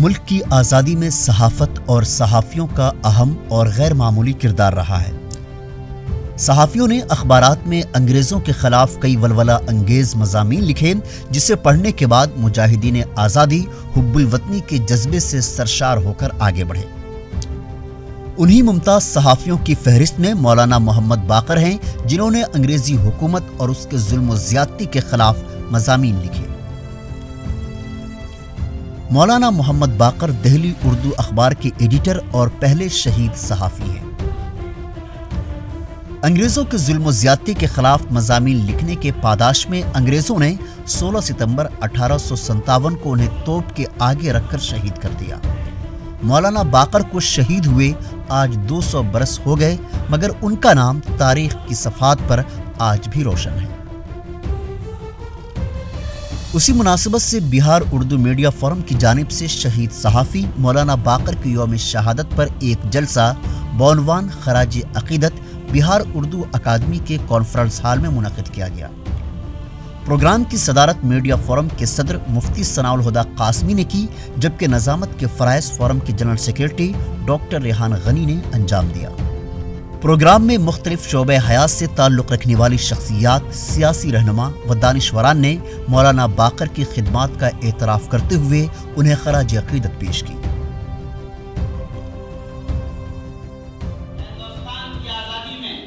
ملک کی آزادی میں صحافت اور صحافیوں کا اہم اور غیر معمولی کردار رہا ہے۔ صحافیوں نے اخبارات میں انگریزوں کے خلاف کئی ولولہ انگیز مضامین لکھے جسے پڑھنے کے بعد مجاہدین آزادی حب الوطنی کے جذبے سے سرشار ہو کر آگے بڑھے۔ انہی ممتاز صحافیوں کی فہرست میں مولانا محمد باقر ہیں جنہوں نے انگریزی حکومت اور اس کے ظلم و زیادتی کے خلاف مضامین لکھے۔ مولانا محمد باقر دہلی اردو اخبار کے ایڈیٹر اور پہلے شہید صحافی ہیں۔ انگریزوں کے ظلم و زیادتی کے خلاف مضامین لکھنے کے پاداش میں انگریزوں نے 16 ستمبر 1857 کو انہیں توپ کے آگے رکھ کر شہید کر دیا۔ مولانا باقر کو شہید ہوئے آج 200 برس ہو گئے، مگر ان کا نام تاریخ کی صفحات پر آج بھی روشن ہے۔ اسی مناسبت سے بہار اردو میڈیا فورم کی جانب سے شہید صحافی مولانا باقر کی یوم شہادت پر ایک جلسہ بعنوان خراج عقیدت بہار اردو اکادمی کے کانفرنس ہال میں منعقد کیا گیا۔ پروگرام کی صدارت میڈیا فورم کے صدر مفتی ثناء الہدیٰ قاسمی نے کی، جبکہ نظامت کے فرائض فورم کے جنرل سیکریٹری ڈاکٹر ریحان غنی نے انجام دیا۔ پروگرام میں مختلف شعبہ حیات سے تعلق رکھنے والی شخصیات، سیاسی رہنما و دانشوران نے مولانا باقر کی خدمات کا اعتراف کرتے ہوئے انہیں خراج عقیدت پیش کی۔ ہندوستان کی آزادی میں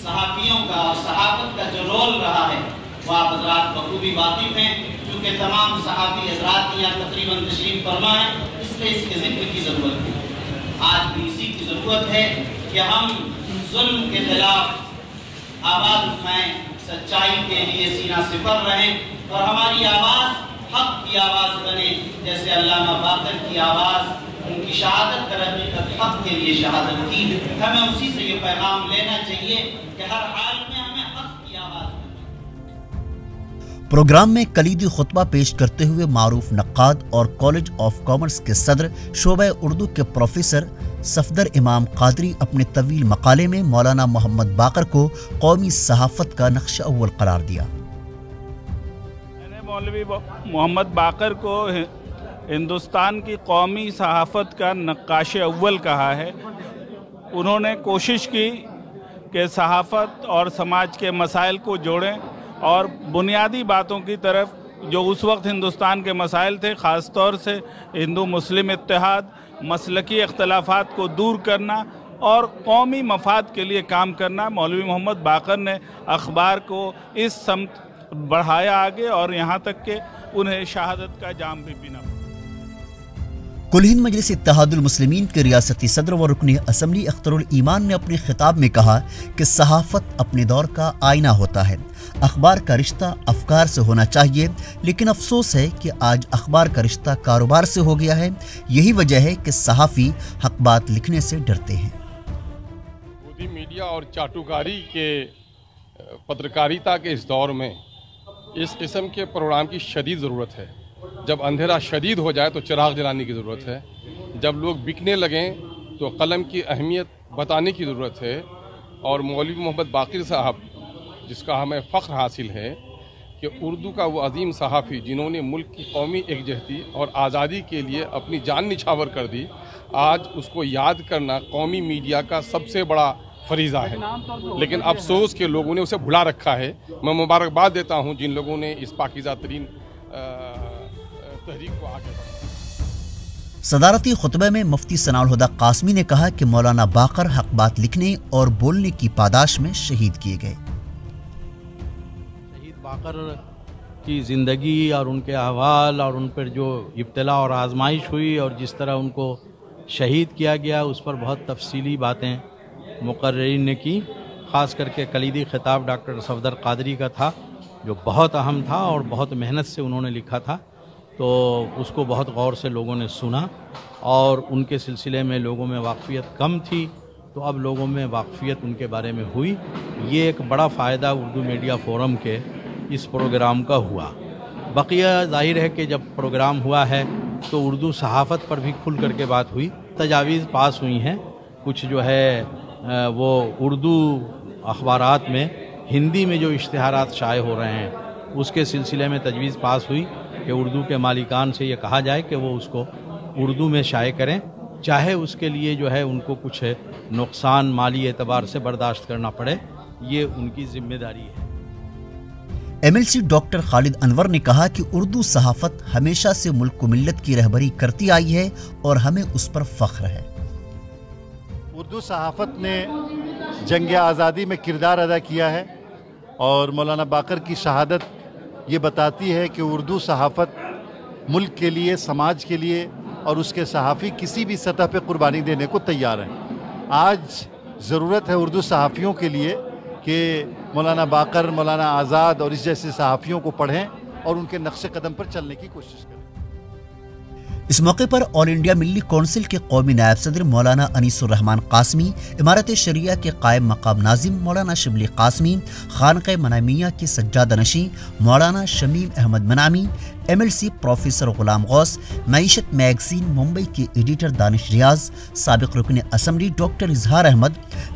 صحافیوں کا اور صحافت کا جو رول رہا ہے وہ آپ حضرات بخوبی واقف ہیں، کیونکہ تمام صحافی حضرات یہاں تقریباً تشریف فرما ہے، اس لیے اس کے ذکر کی ضرورت ہے۔ آج بھی اسی کی ضرورت ہے کہ ہم ظلم کے خلاف آواز اٹھائیں، سچائی کے لیے سینہ سپر رہیں اور ہماری آواز حق کی آواز بنے، جیسے علامہ باقر کی آواز ان کی شہادت کر حقیقت حق کے لیے شہادت کی۔ ہمیں اسی سے یہ پیغام لینا چاہیے کہ ہر حال میں ہمیں حق کی آواز بنے۔ پروگرام میں کلیدی خطبہ پیش کرتے ہوئے معروف نقاد اور کالج آف کامرس کے صدر شعبہ اردو کے پروفیسر صفدر امام قادری اپنے طویل مقالے میں مولانا محمد باقر کو قومی صحافت کا نقش اول قرار دیا۔ میں نے مولوی محمد باقر کو ہندوستان کی قومی صحافت کا نقاش اول کہا ہے۔ انہوں نے کوشش کی کہ صحافت اور سماج کے مسائل کو جوڑیں اور بنیادی باتوں کی طرف جو اس وقت ہندوستان کے مسائل تھے، خاص طور سے ہندو مسلم اتحاد، مسلکی اختلافات کو دور کرنا اور قومی مفاد کے لیے کام کرنا، مولوی محمد باقر نے اخبار کو اس سمت بڑھایا آگے اور یہاں تک کہ انہیں شہادت کا جام بھی پینا پڑا۔ کل ہند مجلس اتحاد المسلمین کے ریاستی صدر و رکن اسمبلی اختر الایمان نے اپنے خطاب میں کہا کہ صحافت اپنے دور کا آئینہ ہوتا ہے۔ اخبار کا رشتہ افکار سے ہونا چاہیے، لیکن افسوس ہے کہ آج اخبار کا رشتہ کاروبار سے ہو گیا ہے۔ یہی وجہ ہے کہ صحافی حق بات لکھنے سے ڈرتے ہیں۔ مودی میڈیا اور چاٹوکاری کے پترکاریتا کے اس دور میں اس قسم کے پروگرام کی شدید ضرورت ہے۔ جب اندھیرا شدید ہو جائے تو چراغ جلانے کی ضرورت ہے، جب لوگ بکنے لگیں تو قلم کی اہمیت بتانے کی ضرورت ہے۔ اور مولوی محمد باقر صاحب، جس کا ہمیں فخر حاصل ہے کہ اردو کا وہ عظیم صحافی جنہوں نے ملک کی قومی یکجہتی اور آزادی کے لیے اپنی جان نچھاور کر دی، آج اس کو یاد کرنا قومی میڈیا کا سب سے بڑا فریضہ ہے۔ لیکن افسوس کہ لوگوں نے اسے بھلا رکھا ہے۔ میں مبارکباد دیتا ہوں جن لوگوں نے اس پاکیزہ ترین تحریک کو آگے بڑھایا۔ صدارتی خطبہ میں مفتی ثناء الہدیٰ قاسمی نے کہا کہ مولانا باقر حق بات لکھنے اور بولنے کی پاداش میں شہید کیے گئے۔ شہید باقر کی زندگی اور ان کے احوال اور ان پر جو ابتلا اور آزمائش ہوئی اور جس طرح ان کو شہید کیا گیا، اس پر بہت تفصیلی باتیں مقررین نے کی۔ خاص کر کے کلیدی خطاب ڈاکٹر صفدر قادری کا تھا، جو بہت اہم تھا اور بہت محنت سے انہوں نے لکھا تھا، تو اس کو بہت غور سے لوگوں نے سنا اور ان کے سلسلے میں لوگوں میں واقفیت کم تھی، تو اب لوگوں میں واقفیت ان کے بارے میں ہوئی۔ یہ ایک بڑا فائدہ اردو میڈیا فورم کے اس پروگرام کا ہوا۔ بقیہ ظاہر ہے کہ جب پروگرام ہوا ہے تو اردو صحافت پر بھی کھل کر کے بات ہوئی، تجاویز پاس ہوئی ہیں، کچھ جو ہے وہ اردو اخبارات میں ہندی میں جو اشتہارات شائع ہو رہے ہیں اس کے سلسلے میں تجویز پاس ہوئی کہ اردو کے مالکان سے یہ کہا جائے کہ وہ اس کو اردو میں شائع کریں، چاہے اس کے لیے جو ہے ان کو کچھ نقصان مالی اعتبار سے برداشت کرنا پڑے، یہ ان کی ذمہ داری ہے۔ MLC ڈاکٹر خالد انور نے کہا کہ اردو صحافت ہمیشہ سے ملک و ملت کی رہبری کرتی آئی ہے اور ہمیں اس پر فخر ہے۔ اردو صحافت نے جنگ آزادی میں کردار ادا کیا ہے اور مولانا باقر کی شہادت یہ بتاتی ہے کہ اردو صحافت ملک کے لیے، سماج کے لیے اور اس کے صحافی کسی بھی سطح پہ قربانی دینے کو تیار ہیں۔ آج ضرورت ہے اردو صحافیوں کے لیے کہ مولانا باقر، مولانا آزاد اور اس جیسے صحافیوں کو پڑھیں اور ان کے نقش قدم پر چلنے کی کوشش کریں۔ اس موقع پر آل انڈیا ملی کونسل کے قومی نائب صدر مولانا انیس الرحمن قاسمی، امارت شریعہ کے قائم مقام ناظم مولانا شبلی قاسمی، خانقہ منامیہ کے سجادہ نشین مولانا شمیم احمد منامی، MLC پروفیسر غلام غوث، معیشت میگزین ممبئی کے ایڈیٹر دانش ریاض، سابق رکن اسمبلی ڈاکٹر اظہار احمد،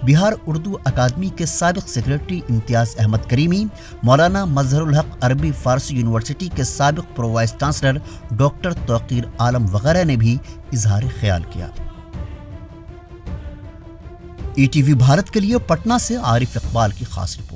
بہار اردو اکادمی کے سابق سیکریٹری امتیاز احمد کریمی، مولانا مظہر الحق عربی فارسی یونیورسٹی کے سابق پرو وائس چانسلر ڈاکٹر توقیر عالم وغیرہ نے بھی اظہار خیال کیا۔ ETV بھارت کے لیے پٹنہ سے عارف اقبال کی خاص رپورٹ۔